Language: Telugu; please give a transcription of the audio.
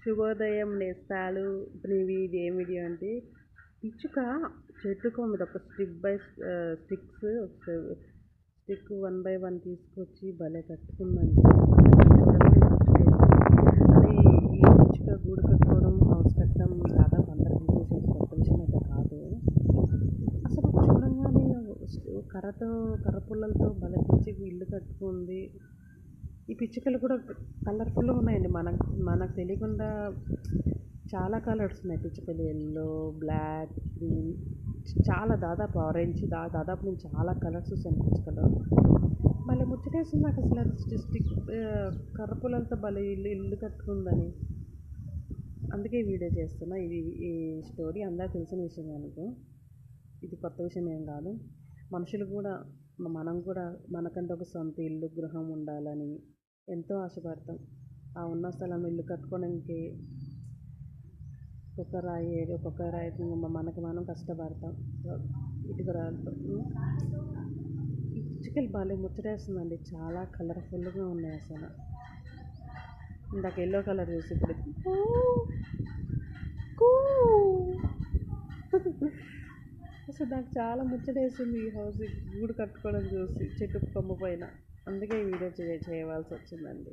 శుభోదయం నేస్తాలు నీవి ఇది ఏం వీడియో అంటే పిచ్చుక చెట్టుకో మీద ఒక స్టిక్స్ స్టిక్ 1 by 1 తీసుకొచ్చి భలే కట్టుకుందండి. అదే ఈ పిచ్చుక గూడు కట్టుకోవడం హౌస్ కట్టడం దాదాపు అందరికీ చూసేది కొత్త విషయం అయితే కాదు. అసలు చూడంగానే కర్ర పుల్లలతో భలే పిచ్చికి ఇల్లు కట్టుకుంది. ఈ పిచ్చుకలు కూడా కలర్ఫుల్గా ఉన్నాయండి. మనకు తెలియకుండా చాలా కలర్స్ ఉన్నాయి పిచ్చుకలు. ఎల్లో, బ్లాక్, గ్రీన్, చాలా దాదాపు ఆరెంజ్, దాదాపు నేను చాలా కలర్స్ చూసాను పిచ్చుకలు. భలే ముచ్చటేస్తుంది నాకు అసలు స్టిక్ కర్ర పుల్లలతో భలే ఇల్లు కట్టుకుందని. అందుకే వీడియో చేస్తున్నా. ఈ స్టోరీ అందరూ తెలిసిన విషయం అనుకో, ఇది కొత్త విషయం ఏం కాదు. మనుషులు కూడా మనం కూడా మనకంటే ఒక సొంత ఇల్లు గృహం ఉండాలని ఎంతో ఆశపడతాం. ఆ ఉన్న స్థలం ఇల్లు కట్టుకోవడానికి ఒక్కొక్క రాయి మనకు మనం కష్టపడతాం ఇటుకరాలతో. ఈ పిచ్చుకలు భలే ముచ్చటేస్తుందండి. చాలా కలర్ఫుల్గా ఉన్నాయి అసలు. ఇందాక ఎల్లో కలర్ చూసి ఇప్పుడు అసలు నాకు చాలా ముచ్చటేసింది ఈ హౌస్ గూడు కట్టుకోవడం చూసి చెట్టు కొమ్మ పైన. అందుకే ఈ వీడియో చేయవలసి వచ్చిందండి.